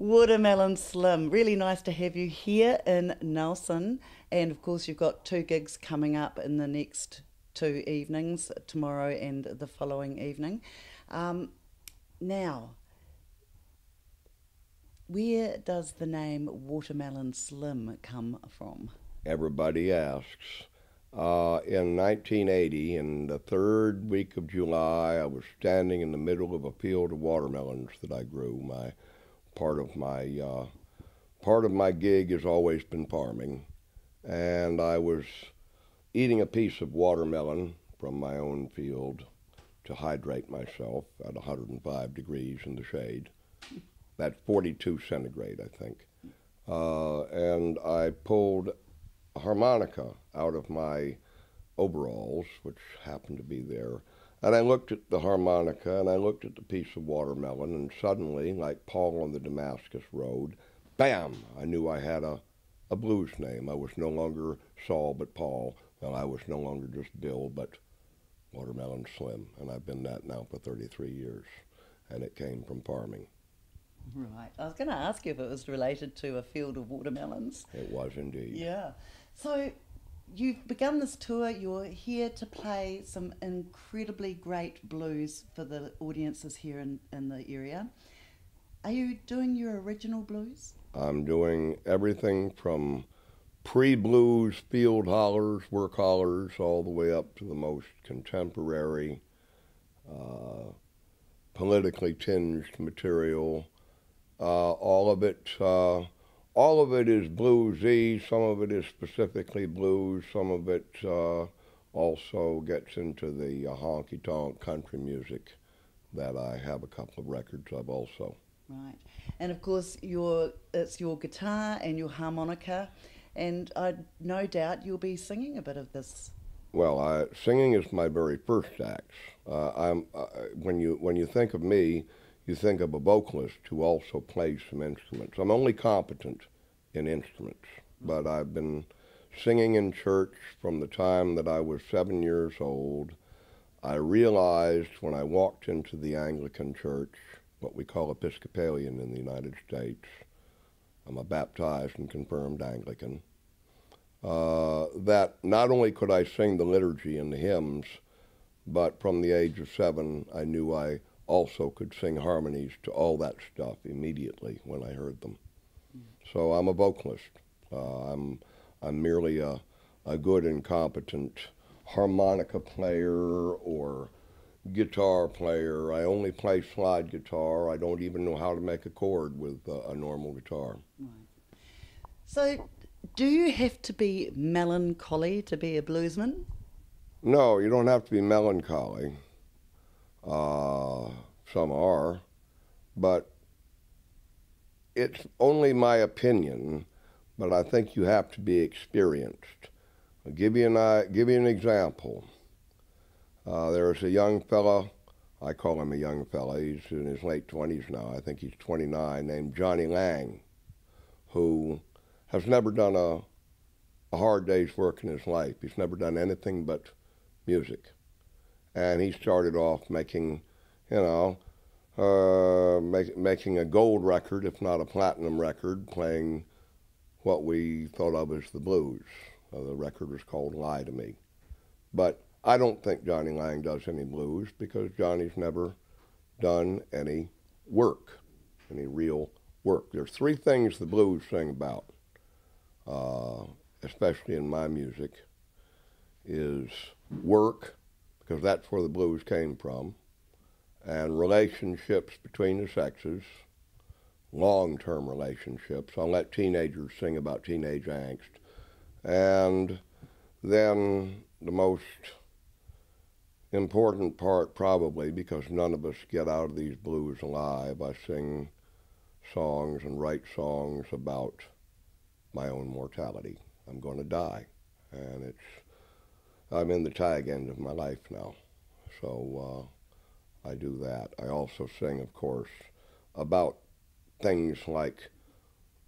Watermelon Slim, really nice to have you here in Nelson. And of course, you've got two gigs coming up in the next two evenings, tomorrow and the following evening. Um, Now, where does the name Watermelon Slim come from? Everybody asks. In 1980, in the third week of July, I was standing in the middle of a field of watermelons that I grew. My part of my part of my gig has always been farming, and I was eating a piece of watermelon from my own field to hydrate myself at 105 degrees in the shade. That's 42 centigrade, I think. And I pulled a harmonica out of my overalls, which happened to be there. And I looked at the harmonica and I looked at the piece of watermelon, and suddenly, like Paul on the Damascus Road, bam, I knew I had a blues name. I was no longer Saul but Paul. Well, I was no longer just Bill but Watermelon Slim. And I've been that now for 33 years. And it came from farming. Right. I was going to ask you if it was related to a field of watermelons. It was indeed. Yeah. So you've begun this tour. You're here to play some incredibly great blues for the audiences here in the area. Are you doing your original blues? I'm doing everything from pre-blues field hollers, work hollers, all the way up to the most contemporary, uh, politically tinged material. All of it is bluesy. Some of it is specifically blues. Some of it also gets into the honky-tonk country music that I have a couple of records of also. Right. And of course, it's your guitar and your harmonica, and I no doubt you'll be singing a bit of this. Well, singing is my very first act. When you think of me, you think of a vocalist who also plays some instruments. I'm only competent in instruments, but I've been singing in church from the time that I was 7 years old. I realized when I walked into the Anglican church, what we call Episcopalian in the United States, I'm a baptized and confirmed Anglican, that not only could I sing the liturgy and the hymns, but from the age of 7, I knew I also could sing harmonies to all that stuff immediately when I heard them. So I'm a vocalist. I'm merely a good and competent harmonica player or guitar player. I only play slide guitar. I don't even know how to make a chord with a normal guitar. Right. So, do you have to be melancholy to be a bluesman? No, you don't have to be melancholy. Some are, but it's only my opinion, but I think you have to be experienced. I'll give you an example. There's a young fella, I call him a young fella, he's in his late 20s now, I think he's 29, named Johnny Lang, who has never done a hard day's work in his life. He's never done anything but music. And he started off making, making a gold record, if not a platinum record, playing what we thought of as the blues. The record was called Lie to Me. But I don't think Johnny Lang does any blues because Johnny's never done any work, any real work. There's three things the blues sing about, especially in my music, is work, because that's where the blues came from, and relationships between the sexes, long-term relationships. I'll let teenagers sing about teenage angst. And then the most important part, probably, because none of us get out of these blues alive, I sing songs and write songs about my own mortality. I'm going to die, and I'm in the tag end of my life now, so I do that. I also sing, of course, about things like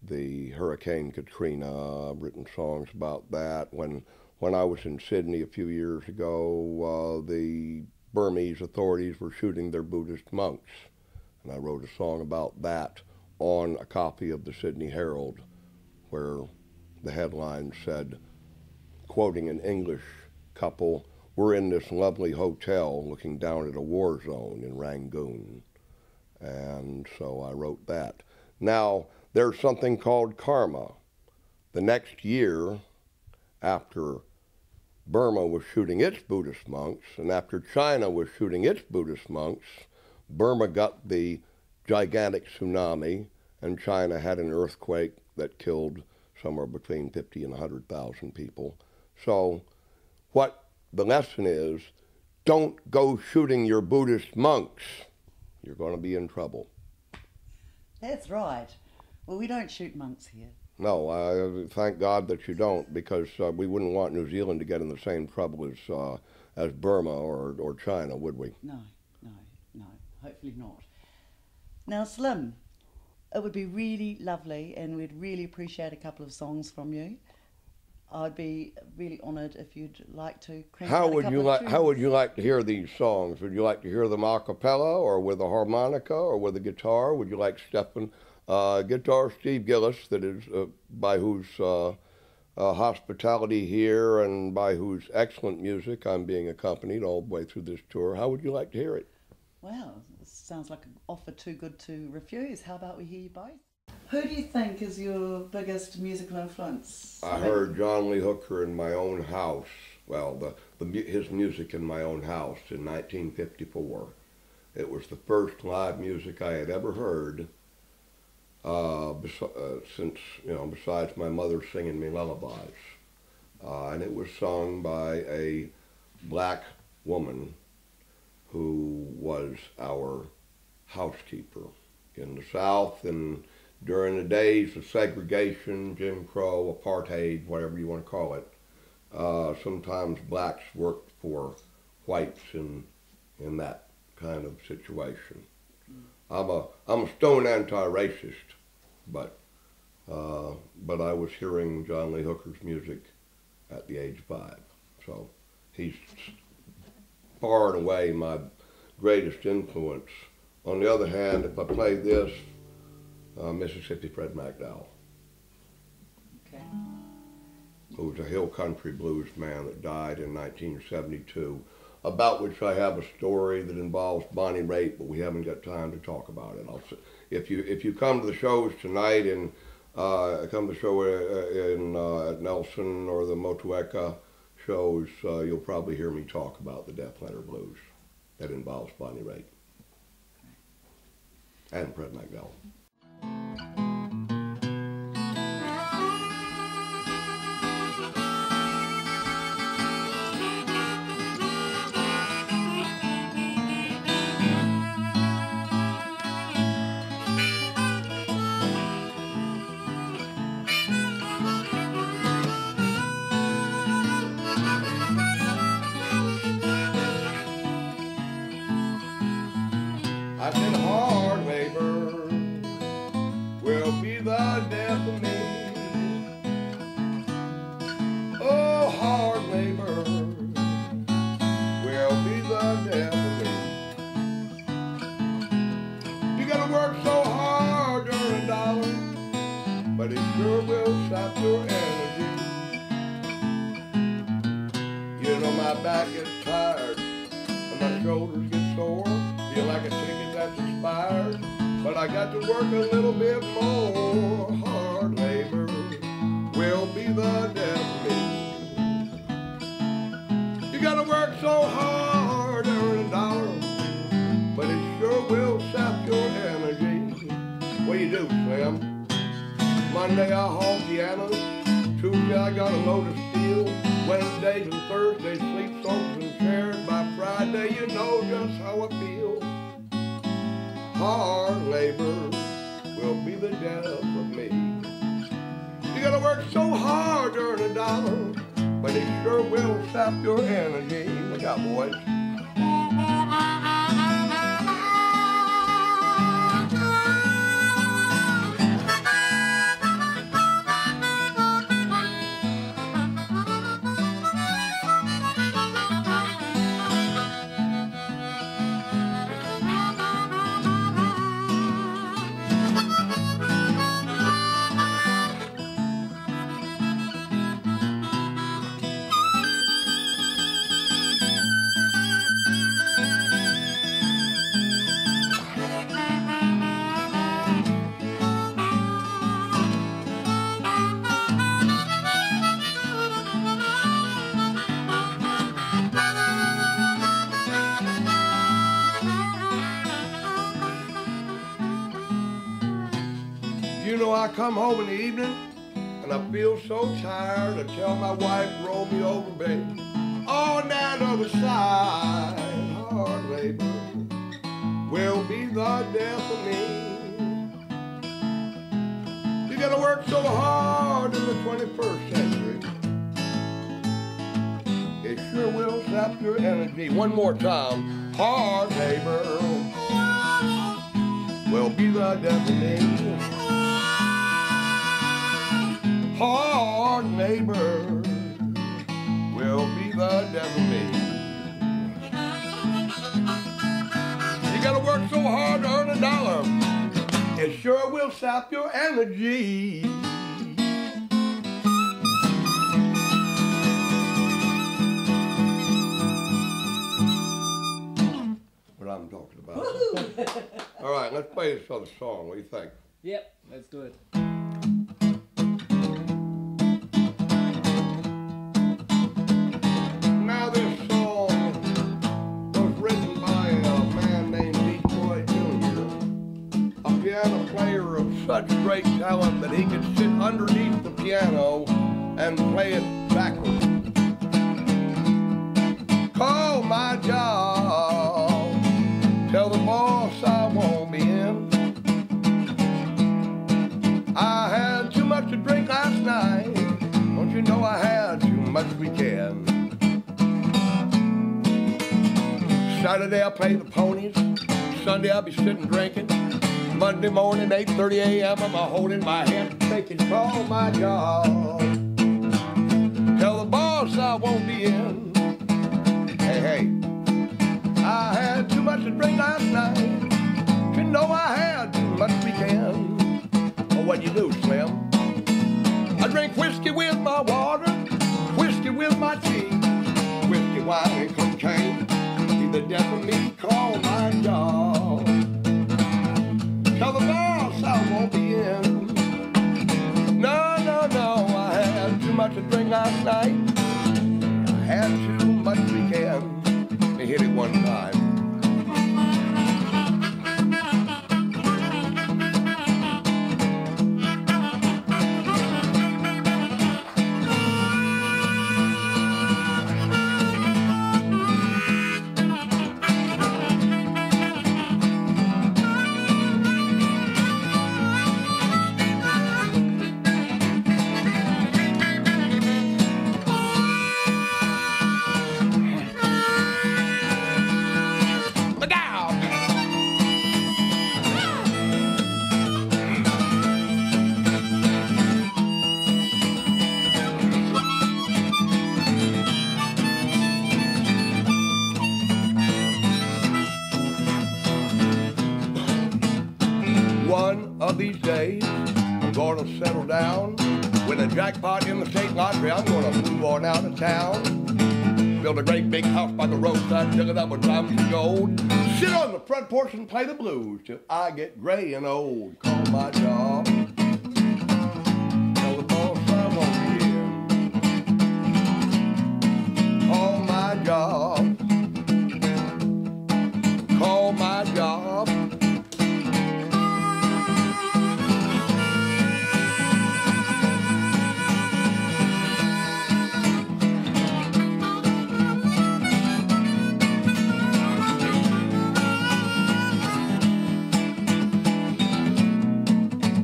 the Hurricane Katrina. I've written songs about that. When I was in Sydney a few years ago, the Burmese authorities were shooting their Buddhist monks, and I wrote a song about that on a copy of the Sydney Herald where the headline said, quoting an English couple, "We're in this lovely hotel looking down at a war zone in Rangoon." And so I wrote that. Now, there's something called karma. The next year, after Burma was shooting its Buddhist monks, and after China was shooting its Buddhist monks, Burma got the gigantic tsunami, and China had an earthquake that killed somewhere between 50 and 100,000 people. So what the lesson is, don't go shooting your Buddhist monks. You're going to be in trouble. That's right. Well, we don't shoot monks here. No, I thank God that you don't, because we wouldn't want New Zealand to get in the same trouble as Burma or China, would we? No, hopefully not. Now, Slim, it would be really lovely, and we'd really appreciate a couple of songs from you. I'd be really honoured if you'd like to crank out a couple of tunes. How would you like to hear these songs? Would you like to hear them a cappella, or with a harmonica, or with a guitar? Would you like guitar Steve Gillis, that is by whose hospitality here and by whose excellent music I'm being accompanied all the way through this tour? How would you like to hear it? Wow, this sounds like an offer too good to refuse. How about we hear you both? Who do you think is your biggest musical influence? I heard John Lee Hooker in my own house. Well, his music in my own house in 1954. It was the first live music I had ever heard, since, besides my mother singing me lullabies. And it was sung by a black woman who was our housekeeper in the South, and during the days of segregation, Jim Crow, apartheid, whatever you want to call it, sometimes blacks worked for whites in that kind of situation. I'm a stone anti-racist, but I was hearing John Lee Hooker's music at the age of 5, so he's far and away my greatest influence. On the other hand, if I play this, Mississippi Fred McDowell, okay, who was a hill country blues man that died in 1972, about which I have a story that involves Bonnie Raitt, but we haven't got time to talk about it. If you come to the shows tonight and come to the show at Nelson or the Motueka shows, you'll probably hear me talk about the Death Letter Blues that involves Bonnie Raitt and Fred McDowell. I said hard labor will be the death of me. Oh, hard labor will be the death of me. You gotta work so hard to earn a dollar, but it sure will sap your energy. You know my back gets tired and my shoulders get sore. Feel like a ticket that's expired, but I got to work a little bit more. Hard labor will be the death of me. You gotta work so hard to earn a dollar, but it sure will sap your energy. What do you do, Slim? Monday I haul pianos, Tuesday I got a load of steel, Wednesdays and Thursdays sleep soaked and shared. By Friday you know just how I feel. Hard labor will be the death of me. You gotta work so hard to earn a dollar, but it sure will sap your energy. Look out, boys. come home in the evening and I feel so tired, I tell my wife, roll me over, babe. On that other side, hard labor will be the death of me. You gotta work so hard in the 21st century. It sure will sap your energy. One more time. Hard labor will be the death of me. Hard labor will be the death of me. You gotta work so hard to earn a dollar. It sure will sap your energy. What I'm talking about. All right, let's play this other song. What do you think? Yep, let's do it. Now this song was written by a man named Detroit Jr., a piano player of such great talent that he could sit underneath the piano and play it backwards. Call my job, tell the boss I won't be in. I had too much to drink last night, don't you know I had too much weekend. Saturday I'll play the ponies, Sunday I'll be sitting drinking. Monday morning, 8:30 a.m. I'm holding my head thinking, call my job, tell the boss I won't be in. Hey, I had too much to drink last night, you know I had too much weekend. Oh, what you do, Slim? I drink whiskey with my water, whiskey with my tea, whiskey, wine, and cocaine. Be the death of me, call my job. Tell the boss I won't be in. No, no, no, I had too much to drink last night. I had too much weekend. Let me hit it one time. One of these days, I'm gonna settle down. Win a jackpot in the state lottery, I'm gonna move on out of town. Build a great big house by the roadside, fill it up with diamonds and gold. Sit on the front porch and play the blues till I get gray and old. Call my job, tell the boss I won't be in. Call my job, call my job.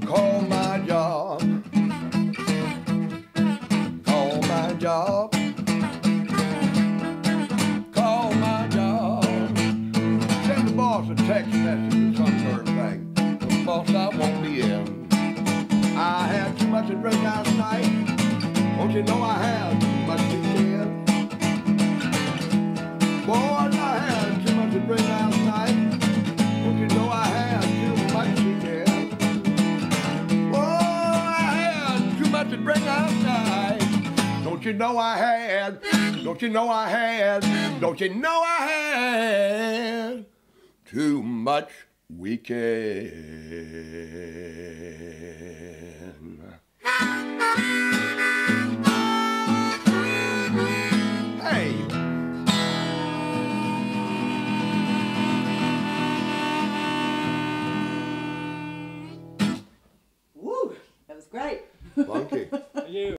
Call my job, call my job, call my job. Send the boss a text message or some sort of thing. The boss I won't be in. I had too much to drink last night. Don't you know I had too much weekend? Boy, I had too much to drink last night. Don't you know I had too much weekend? To drink last night. Don't you know I had, don't you know I had, don't you know I had too much weekend. Hey. Woo! Funky. You.